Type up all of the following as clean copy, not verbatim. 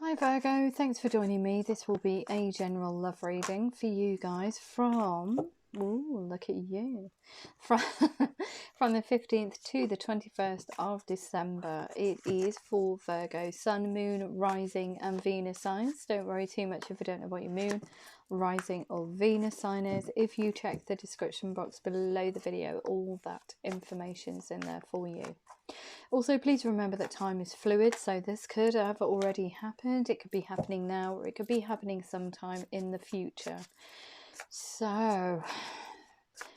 Hi Virgo, thanks for joining me. This will be a general love reading for you guys from, ooh, look at you, from, from the 15th to the 21st of December. It is for Virgo, Sun, Moon, Rising and Venus signs. Don't worry too much if you don't know what your Moon, Rising or Venus sign is. If you check the description box below the video, all that information's in there for you. Also, please remember that time is fluid, so this could have already happened, it could be happening now, or it could be happening sometime in the future. So,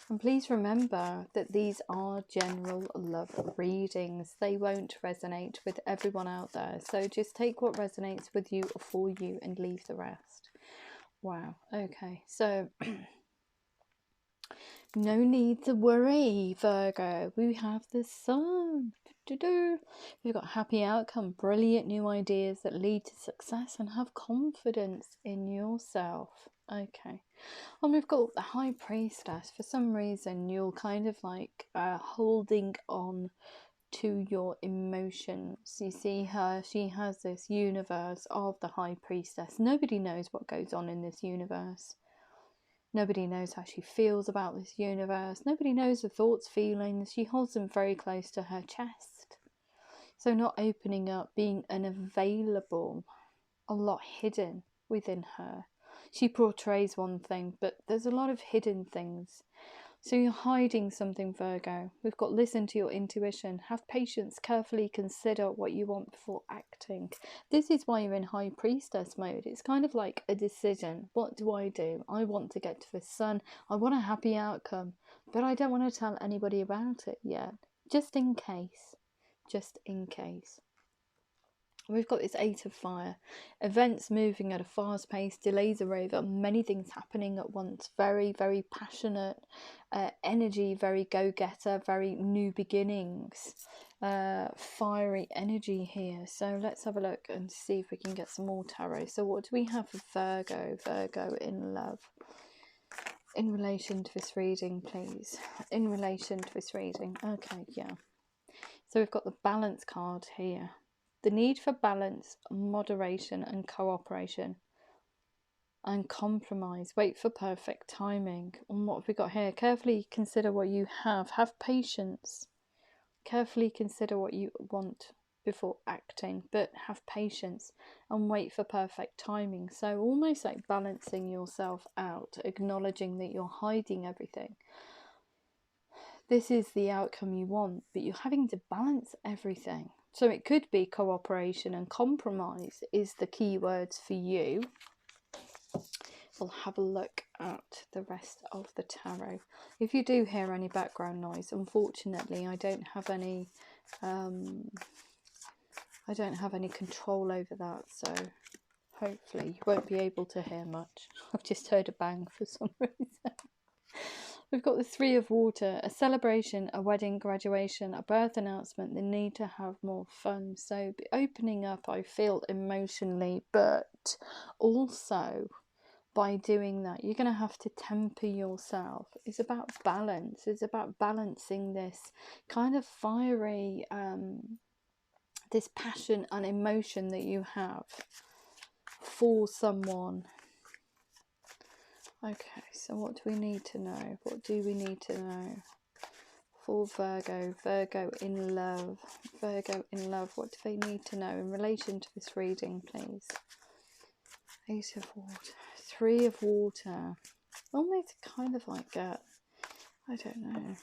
and please remember that these are general love readings. They won't resonate with everyone out there, so just take what resonates with you or for you and leave the rest. Wow, okay, so no need to worry, Virgo. We have the Sun. We've got happy outcome, brilliant new ideas that lead to success, and have confidence in yourself. Okay. And we've got the High Priestess. For some reason, you're kind of like holding on to your emotions. You see her, she has this universe of the High Priestess. Nobody knows what goes on in this universe. Nobody knows how she feels about this universe. Nobody knows her thoughts, feelings. She holds them very close to her chest. So not opening up, being unavailable, a lot hidden within her. She portrays one thing, but there's a lot of hidden things. So you're hiding something, Virgo. We've got listen to your intuition. Have patience. Carefully consider what you want before acting. This is why you're in High Priestess mode. It's kind of like a decision. What do? I want to get to the Sun. I want a happy outcome. But I don't want to tell anybody about it yet. Just in case. Just in case. We've got this Eight of Fire. Events moving at a fast pace, delays are over, many things happening at once. Very, very passionate energy, very go-getter, very new beginnings. Fiery energy here. So let's have a look and see if we can get some more tarot. So what do we have for Virgo? Virgo in love. In relation to this reading, please. In relation to this reading. Okay, yeah. So we've got the Balance card here. The need for balance, moderation and cooperation and compromise. Wait for perfect timing. And what have we got here? Carefully consider what you have. Have patience. Carefully consider what you want before acting, but have patience and wait for perfect timing. So almost like balancing yourself out, acknowledging that you're hiding everything. This is the outcome you want, but you're having to balance everything. So it could be cooperation and compromise is the key words for you. We'll have a look at the rest of the tarot. If you do hear any background noise, unfortunately, I don't have any control over that. So hopefully you won't be able to hear much. I've just heard a bang for some reason. We've got the Three of Water, a celebration, a wedding, graduation, a birth announcement, the need to have more fun. So opening up, I feel, emotionally, but also by doing that, you're going to have to temper yourself. It's about balance. It's about balancing this kind of fiery, this passion and emotion that you have for someone. Okay, so what do we need to know? What do we need to know for Virgo? Virgo in love. Virgo in love. What do they need to know in relation to this reading, please? Ace of Water. Three of Water. Almost kind of like I don't know,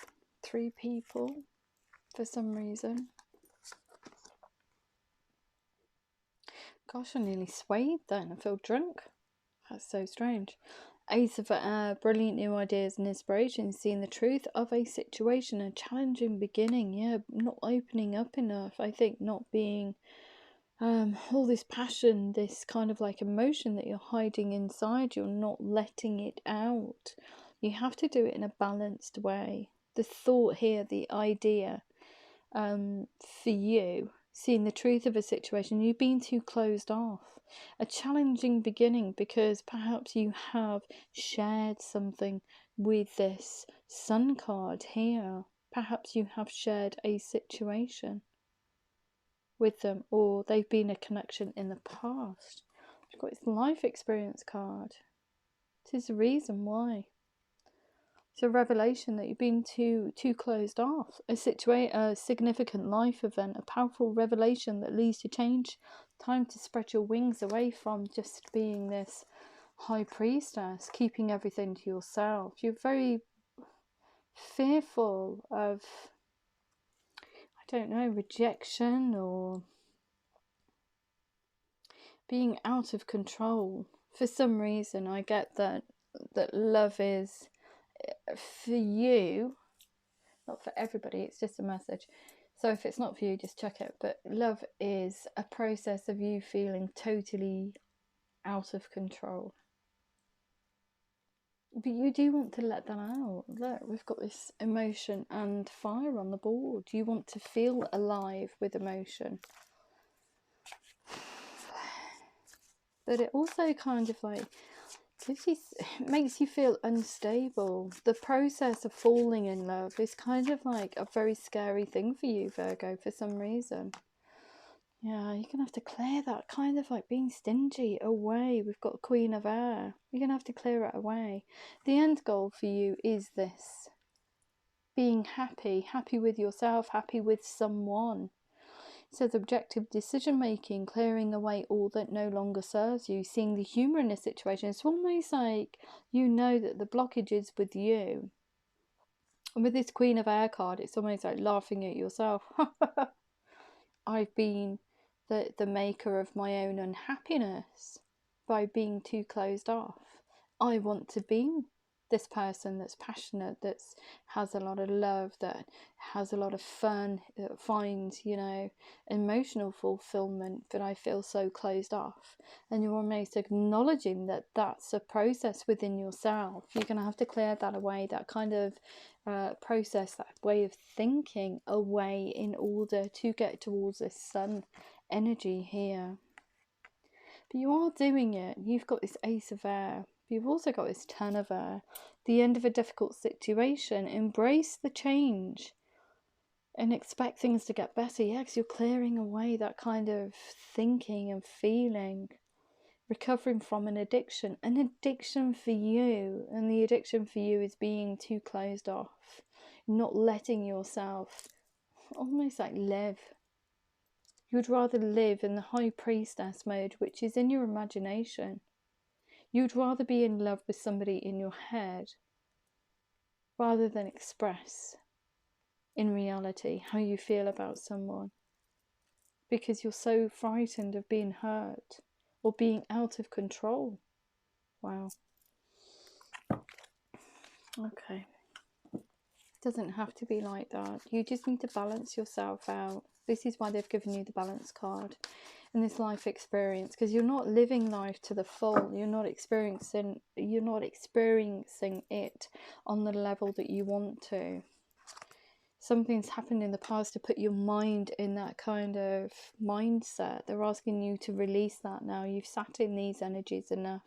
three people for some reason. Gosh, I nearly swayed then. I feel drunk. That's so strange. Ace of Air, brilliant new ideas and inspiration, seeing the truth of a situation, a challenging beginning. Yeah, not opening up enough. I think not being, all this passion, this kind of like emotion that you're hiding inside, you're not letting it out. You have to do it in a balanced way. The thought here, the idea, for you, seeing the truth of a situation, you've been too closed off. A challenging beginning because perhaps you have shared something with this Sun card here. Perhaps you have shared a situation with them, or they've been a connection in the past. You've got this life experience card. This is the reason why. It's a revelation that you've been too closed off. A significant life event, a powerful revelation that leads to change. Time to spread your wings away from just being this high priestess, keeping everything to yourself. You're very fearful of, I don't know, rejection or being out of control. For some reason, I get that love is, for you, not for everybody, it's just a message. So if it's not for you, just check it. But love is a process of you feeling totally out of control. But you do want to let that out. Look, we've got this emotion and fire on the board. You want to feel alive with emotion. But it also kind of like makes you feel unstable. The process of falling in love is kind of like a very scary thing for you, Virgo, for some reason. Yeah, you're going to have to clear that kind of like being stingy away. We've got Queen of Air. You're going to have to clear it away. The end goal for you is this. Being happy with yourself, happy with someone. It says objective decision making, clearing away all that no longer serves you, seeing the humour in a situation. It's almost like you know that the blockage is with you. And with this Queen of Air card, it's almost like laughing at yourself. I've been the maker of my own unhappiness by being too closed off. I want to be this person that's passionate, that has a lot of love, that has a lot of fun, that finds, you know, emotional fulfillment, but I feel so closed off. And you're almost acknowledging that that's a process within yourself. You're going to have to clear that away, that kind of process, that way of thinking away, in order to get towards this sun energy here. But you are doing it. You've got this Ace of Air. You've also got this Ten of Air. The end of a difficult situation. Embrace the change and expect things to get better. Yeah, because you're clearing away that kind of thinking and feeling. Recovering from an addiction. An addiction for you. And the addiction for you is being too closed off. Not letting yourself almost like live. You'd rather live in the high priestess mode, which is in your imagination. You'd rather be in love with somebody in your head rather than express in reality how you feel about someone, because you're so frightened of being hurt or being out of control. Wow. Okay. It doesn't have to be like that. You just need to balance yourself out. This is why they've given you the balance card in this life experience, because you're not living life to the full. You're not experiencing it on the level that you want to. Something's happened in the past to put your mind in that kind of mindset. They're asking you to release that now. You've sat in these energies enough.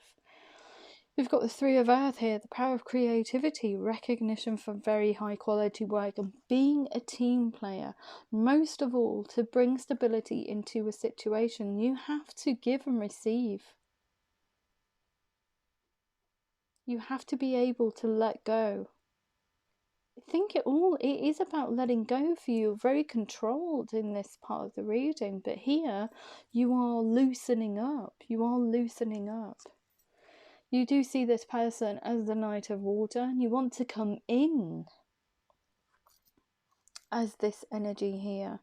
We've got the Three of Earth here, the power of creativity, recognition for very high quality work, and being a team player. Most of all, to bring stability into a situation, you have to give and receive. You have to be able to let go. I think it is about letting go for you. You're very controlled in this part of the reading, but here you are loosening up. You are loosening up. You do see this person as the Knight of Water, and you want to come in as this energy here.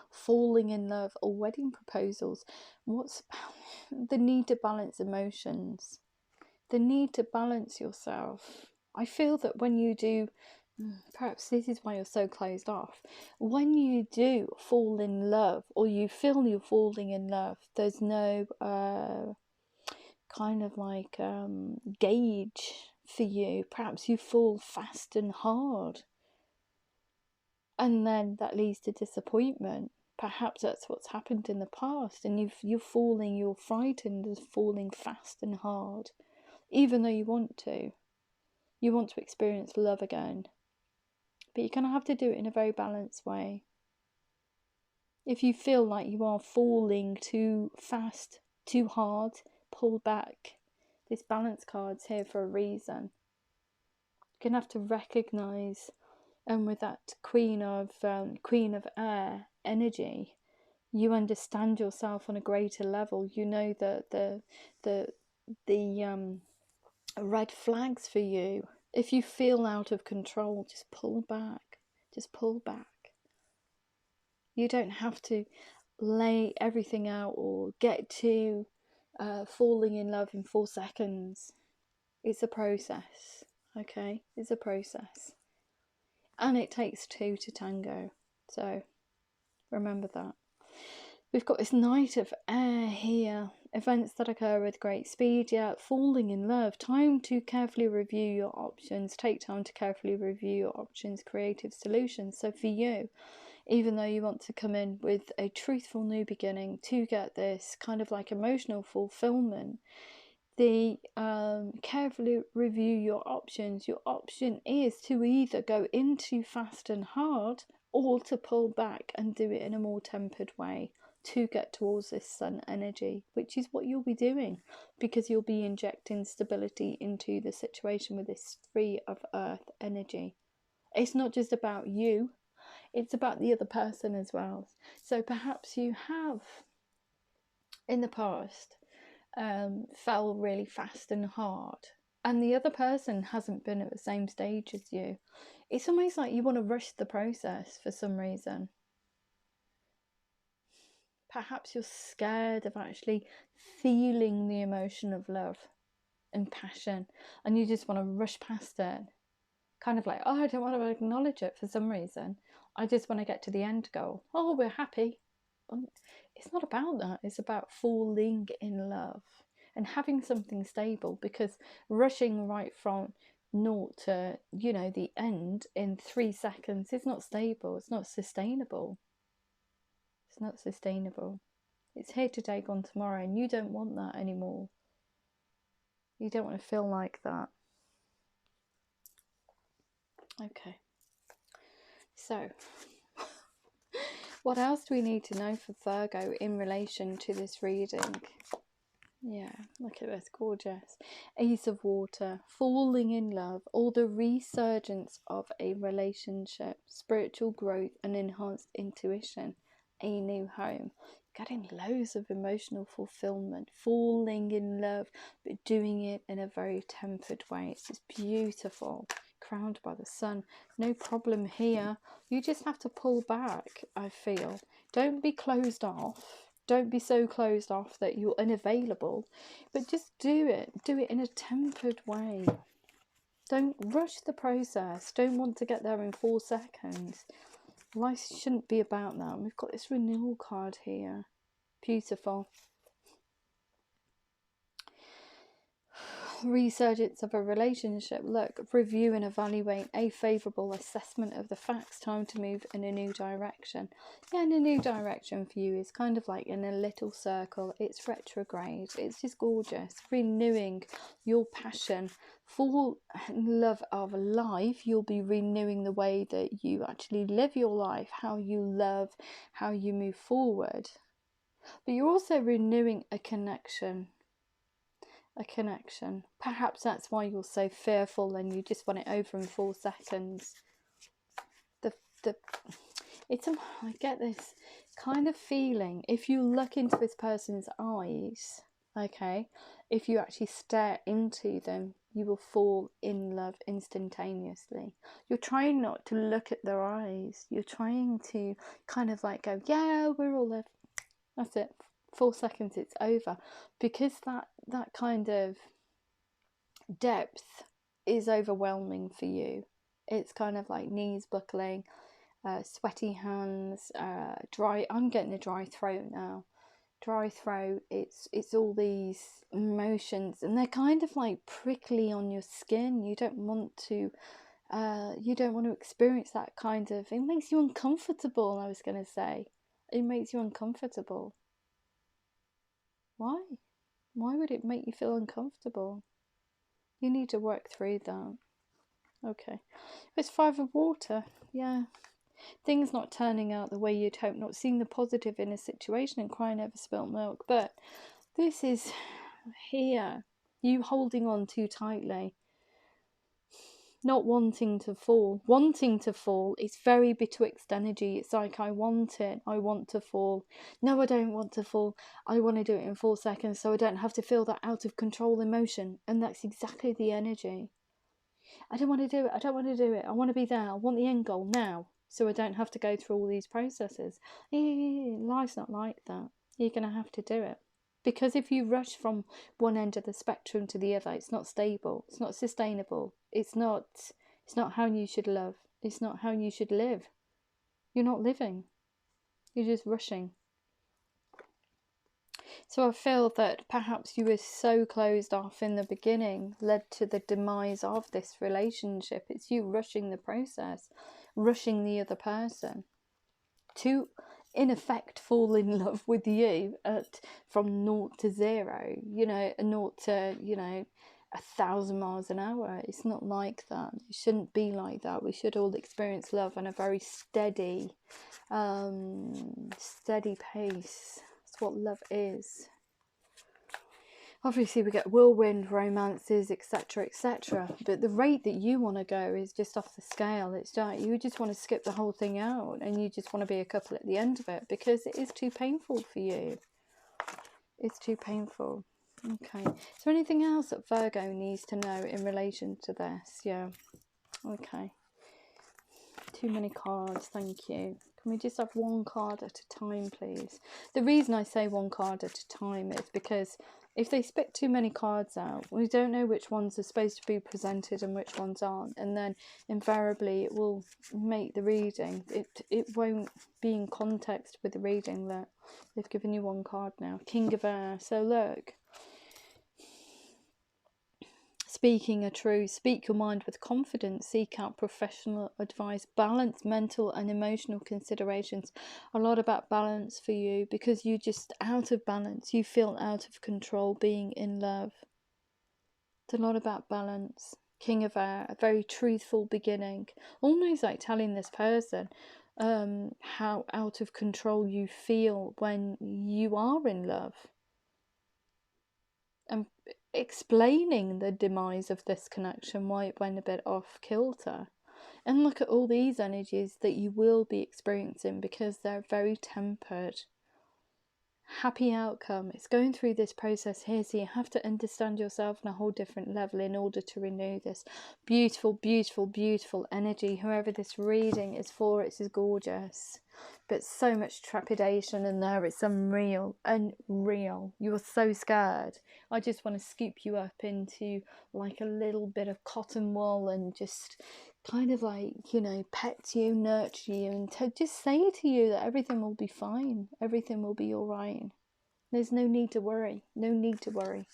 Falling in love or wedding proposals. What's the need to balance emotions? The need to balance yourself. I feel that when you do, perhaps this is why you're so closed off. When you do fall in love, or you feel you're falling in love, there's no kind of like gauge for you. Perhaps you fall fast and hard, and then that leads to disappointment. Perhaps that's what's happened in the past, and you're frightened of falling fast and hard, even though you want to experience love again. But you're going to have to do it in a very balanced way. If you feel like you are falling too fast, too hard, pull back. This balance card's here for a reason. You're going to have to recognise, and with that Queen of Air energy, you understand yourself on a greater level. You know that the red flags for you. If you feel out of control, just pull back. Just pull back. You don't have to lay everything out or get to falling in love in 4 seconds. It's a process, okay? It's a process. And it takes 2 to tango. So remember that. We've got this Knight of Air here. Events that occur with great speed. Yeah, falling in love. Time to carefully review your options. Take time to carefully review your options. Creative solutions. So for you, even though you want to come in with a truthful new beginning to get this kind of like emotional fulfillment, the carefully review your options. Your option is to either go into fast and hard or to pull back and do it in a more tempered way to get towards this sun energy, which is what you'll be doing, because you'll be injecting stability into the situation with this 3 of Earth energy. It's not just about you, it's about the other person as well. So perhaps you have in the past fell really fast and hard, and the other person hasn't been at the same stage as you. It's almost like you want to rush the process for some reason. Perhaps you're scared of actually feeling the emotion of love and passion, and you just want to rush past it. Kind of like, oh, I don't want to acknowledge it for some reason. I just want to get to the end goal. Oh, we're happy. It's not about that. It's about falling in love and having something stable, because rushing right from naught to, you know, the end in 3 seconds is not stable. It's not sustainable. It's not sustainable. It's here today, gone tomorrow, and you don't want that anymore. You don't want to feel like that. Okay. So, what else do we need to know for Virgo in relation to this reading? Yeah, look at this, gorgeous. Ace of Water, falling in love, or the resurgence of a relationship, spiritual growth and enhanced intuition, a new home. Getting loads of emotional fulfillment, falling in love, but doing it in a very tempered way. It's just beautiful, crowned by the sun. No problem here. You just have to pull back, I feel. Don't be closed off. Don't be so closed off that you're unavailable, but just do it. Do it in a tempered way. Don't rush the process. Don't want to get there in 4 seconds. Life shouldn't be about that. We've got this renewal card here. Beautiful. Resurgence of a relationship. Look, review and evaluate a favourable assessment of the facts. Time to move in a new direction. Yeah, in a new direction for you is kind of like in a little circle. It's retrograde. It's just gorgeous. Renewing your passion for love of life. You'll be renewing the way that you actually live your life, how you love, how you move forward. But you're also renewing a connection. A connection. Perhaps that's why you're so fearful and you just want it over in 4 seconds. I get this kind of feeling, if you look into this person's eyes, okay, if you actually stare into them, you will fall in love instantaneously. You're trying not to look at their eyes. You're trying to kind of like go, yeah, we're all there. That's it. 4 seconds, it's over, because that kind of depth is overwhelming for you. It's kind of like knees buckling, sweaty hands, dry. I'm getting a dry throat now. Dry throat. It's all these emotions, and they're kind of like prickly on your skin. You don't want to experience that kind of. It makes you uncomfortable. I was going to say, it makes you uncomfortable. Why? Why would it make you feel uncomfortable? You need to work through that. Okay. It's 5 of Water. Yeah. things not turning out the way you'd hope, not seeing the positive in a situation and crying over spilt milk. But this is here, you holding on too tightly, not wanting to fall. Wanting to fall is very betwixt energy. It's like, I want it, I want to fall. No, I don't want to fall. I want to do it in 4 seconds so I don't have to feel that out of control emotion. And that's exactly the energy. I don't want to do it, I don't want to do it. I want to be there, I want the end goal now, so I don't have to go through all these processes. Life's not like that. You're going to have to do it. Because if you rush from one end of the spectrum to the other, it's not stable, it's not sustainable, it's not how you should love, it's not how you should live. You're not living, you're just rushing. So I feel that perhaps you were so closed off in the beginning, led to the demise of this relationship. It's you rushing the process, rushing the other person to, in effect, fall in love with you from 0 to 0, 0 to, 1,000 miles an hour. It's not like that. It shouldn't be like that. We should all experience love on a very steady pace. That's what love is. Obviously we get whirlwind romances, etc, etc, but the rate that you want to go is just off the scale. It's like you just want to skip the whole thing out and you just want to be a couple at the end of it because it is too painful for you. It's too painful. Okay, is there anything else that Virgo needs to know in relation to this? Yeah, okay. Too many cards, thank you. Can we just have one card at a time, please? The reason I say one card at a time is because if they spit too many cards out, we don't know which ones are supposed to be presented and which ones aren't, and then invariably it will make the reading, it won't be in context with the reading. That they've given you one card now, King of Air. So look, speaking a truth, speak your mind with confidence, seek out professional advice, balance mental and emotional considerations. A lot about balance for you because you're just out of balance. You feel out of control being in love. It's a lot about balance. King of Air, a very truthful beginning. Almost like telling this person how out of control you feel when you are in love. And explaining the demise of this connection, why it went a bit off kilter. And look at all these energies that you will be experiencing because they're very tempered. Happy outcome. It's going through this process here, so you have to understand yourself on a whole different level in order to renew this beautiful, beautiful, beautiful energy. Whoever this reading is for, it's gorgeous, but so much trepidation in there. It's unreal. You're so scared. I just want to scoop you up into like a little bit of cotton wool and just kind of like, pet you, nurture you, and just say to you that everything will be fine. Everything will be all right. There's no need to worry. No need to worry.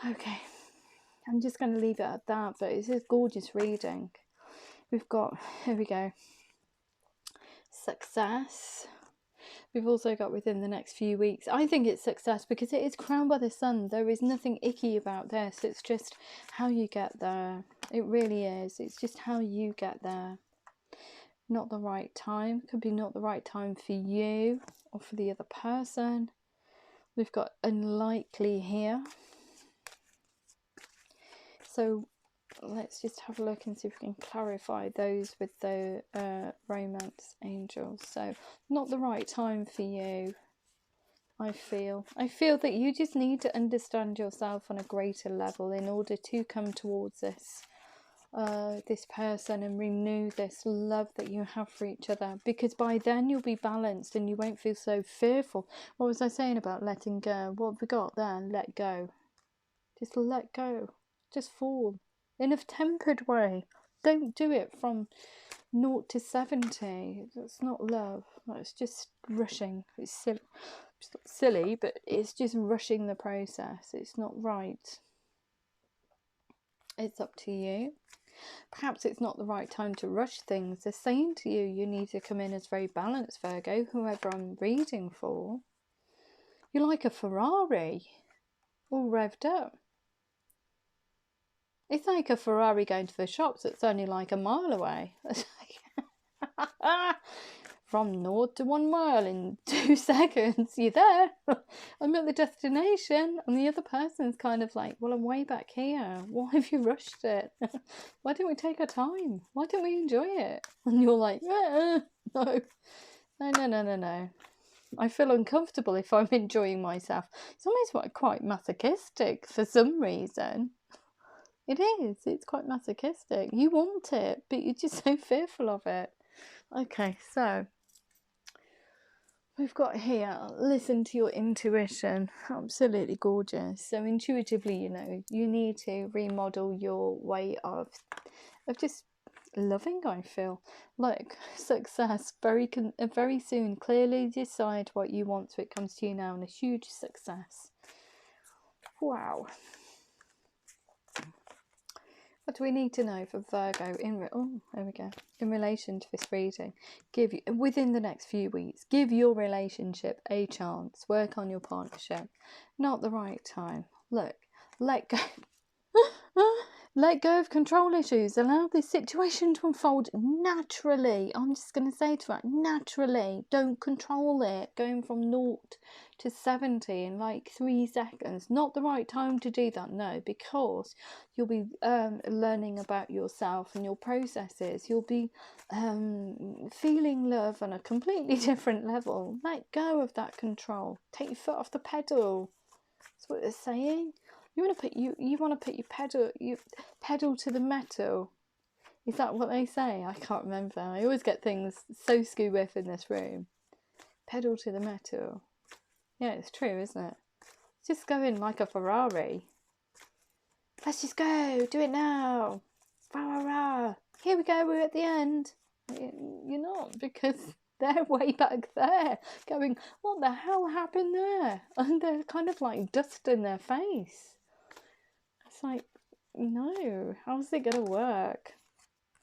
Okay. I'm just going to leave it at that, but it's a gorgeous reading. We've got, here we go, success. We've also got within the next few weeks. I think it's success because it is crowned by the sun. There is nothing icky about this. It's just how you get there. It really is. It's just how you get there. Not the right time. Could be not the right time for you or for the other person. We've got unlikely here. So let's just have a look and see if we can clarify those with the romance angels. So not the right time for you. I feel that you just need to understand yourself on a greater level in order to come towards this person and renew this love that you have for each other, because by then you'll be balanced and you won't feel so fearful. What was I saying about letting go? What have we got there? Let go. Just let go. Just fall in a tempered way. Don't do it from 0 to 70. That's not love. That's just rushing. It's silly. It's not silly, but it's just rushing the process. It's not right. It's up to you. Perhaps it's not the right time to rush things. They're saying to you, you need to come in as very balanced, Virgo, whoever I'm reading for. You're like a Ferrari, all revved up. It's like a Ferrari going to the shops. It's only like a mile away. From 0 to 1 mile in 2 seconds. You're there. I'm at the destination. And the other person's kind of like, well, I'm way back here. Why have you rushed it? Why don't we take our time? Why don't we enjoy it? And you're like, no. No. I feel uncomfortable if I'm enjoying myself. It's almost quite masochistic for some reason. It is. It's quite masochistic. You want it, but you're just so fearful of it. Okay, so we've got here, listen to your intuition. Absolutely gorgeous. So intuitively, you know, you need to remodel your way of just loving, I feel. Like success, very soon. Clearly decide what you want so it comes to you now, and a huge success. Wow. What do we need to know for Virgo in relation to this reading? Within the next few weeks, give your relationship a chance. Work on your partnership. Not the right time. Look, let go. Let go of control issues. Allow this situation to unfold naturally. I'm just going to say to that, naturally. Don't control it. Going from 0 to 70 in like 3 seconds. Not the right time to do that, no, because you'll be learning about yourself and your processes. You'll be feeling love on a completely different level. Let go of that control. Take your foot off the pedal. That's what they're saying. You want to put your pedal to the metal. Is that what they say? I can't remember. I always get things so skew with in this room. Pedal to the metal. Yeah, it's true, isn't it? Just go in like a Ferrari. Let's just go. Do it now. Rah. Here we go. We're at the end. You're not, because they're way back there going, what the hell happened there? And they're kind of like dust in their face. It's like, no, how's it going to work?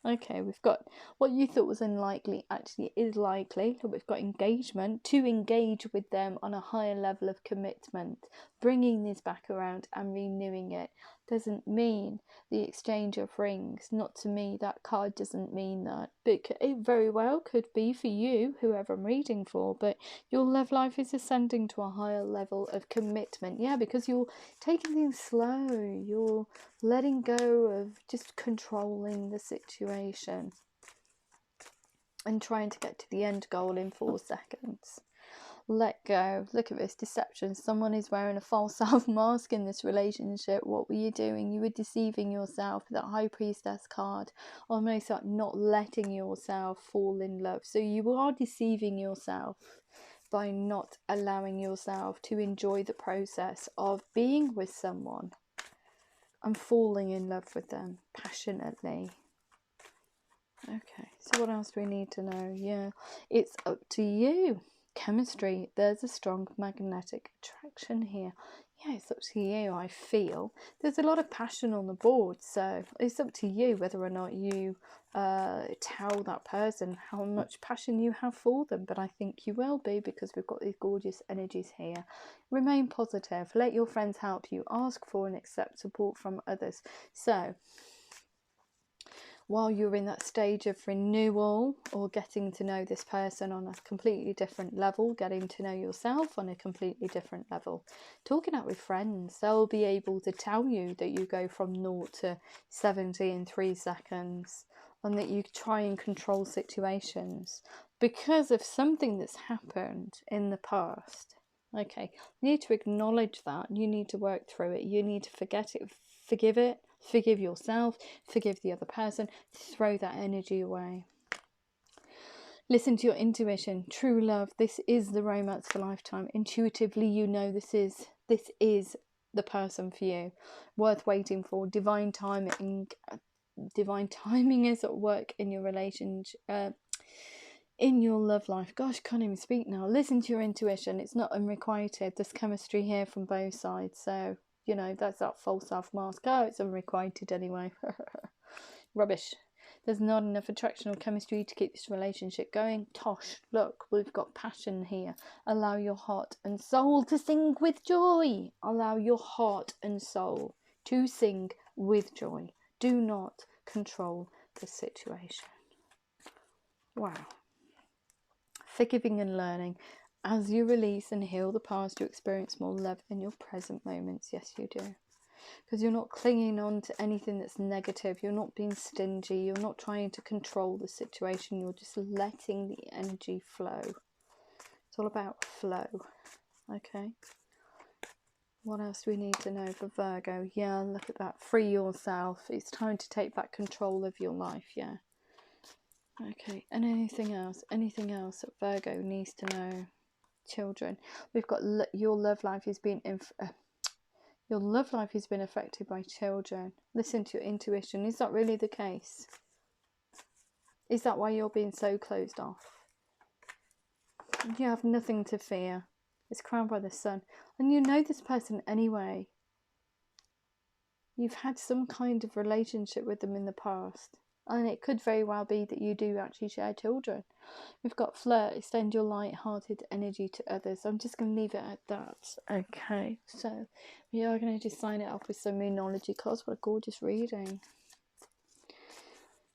Okay, we've got what you thought was unlikely actually is likely. We've got engagement, to engage with them on a higher level of commitment. Bringing this back around and renewing it doesn't mean the exchange of rings. Not to me, that card doesn't mean that. But it very well could be for you, whoever I'm reading for, but your love life is ascending to a higher level of commitment. Yeah, because you're taking things slow. You're letting go of just controlling the situation and trying to get to the end goal in 4 seconds. Let go. Look at this deception. Someone is wearing a false self mask in this relationship. What were you doing? You were deceiving yourself. That High Priestess card, almost like not letting yourself fall in love. So you are deceiving yourself by not allowing yourself to enjoy the process of being with someone and falling in love with them passionately. Okay, so what else do we need to know? Yeah, it's up to you. Chemistry, there's a strong magnetic attraction here. Yeah, it's up to you, I feel. There's a lot of passion on the board, so it's up to you whether or not you tell that person how much passion you have for them. But I think you will be, because we've got these gorgeous energies here. Remain positive. Let your friends help you. Ask for and accept support from others. So while you're in that stage of renewal or getting to know this person on a completely different level, getting to know yourself on a completely different level, talking out with friends, they'll be able to tell you that you go from 0 to 70 in 3 seconds, and that you try and control situations because of something that's happened in the past. Okay, you need to acknowledge that. You need to work through it. You need to forget it, forgive it. Forgive yourself, forgive the other person, throw that energy away. Listen to your intuition. True love, this is the romance for lifetime. Intuitively, you know this is the person for you. Worth waiting for. Divine timing is at work in your relationship, in your love life. Gosh, I can't even speak now. Listen to your intuition. It's not unrequited. There's chemistry here from both sides, so you know, that's that false self mask. Oh, it's unrequited anyway. Rubbish. There's not enough attraction or chemistry to keep this relationship going. Tosh, look, we've got passion here. Allow your heart and soul to sing with joy. Allow your heart and soul to sing with joy. Do not control the situation. Wow. Forgiving and learning. As you release and heal the past, you experience more love in your present moments. Yes, you do. Because you're not clinging on to anything that's negative. You're not being stingy. You're not trying to control the situation. You're just letting the energy flow. It's all about flow. Okay. What else do we need to know for Virgo? Yeah, look at that. Free yourself. It's time to take back control of your life. Yeah. Okay. And anything else? Anything else that Virgo needs to know? Children. We've got your love life is being your love life has been affected by children. Listen to your intuition. Is that really the case? Is that why you're being so closed off? You have nothing to fear. It's crowned by the sun. And you know this person anyway. You've had some kind of relationship with them in the past. And it could very well be that you do actually share children. We've got flirt, extend your light-hearted energy to others. I'm just going to leave it at that. Okay, so we are going to just sign it off with some Moonology cards. What a gorgeous reading.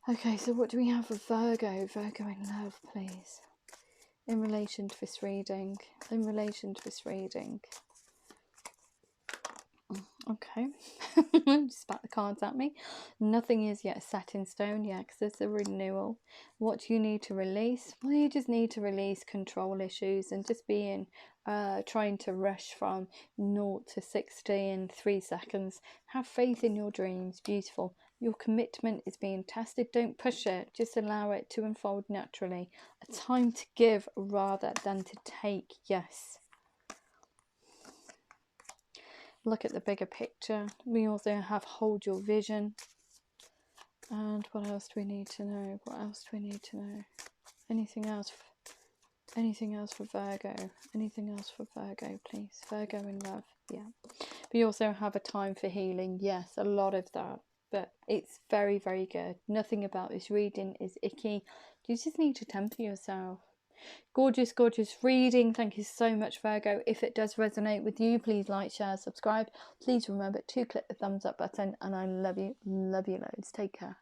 Okay, so what do we have for Virgo? Virgo in love, please. In relation to this reading. In relation to this reading. Okay. Just spat the cards at me. Nothing is yet set in stone. Yeah, because there's a renewal. What do you need to release? Well, you just need to release control issues and just being trying to rush from 0 to 60 in 3 seconds. Have faith in your dreams. Beautiful. Your commitment is being tested. Don't push it. Just allow it to unfold naturally. A time to give rather than to take. Yes. Look at the bigger picture. We also have hold your vision. And what else do we need to know? What else do we need to know? Anything else? Anything else for Virgo? Anything else for Virgo, please? Virgo in love. Yeah. We also have a time for healing. Yes, a lot of that. But it's very, very good. Nothing about this reading is icky. You just need to temper yourself. Gorgeous, gorgeous reading. Thank you so much, Virgo. If it does resonate with you, please like, share, subscribe. Please remember to click the thumbs up button. And I love you loads. Take care.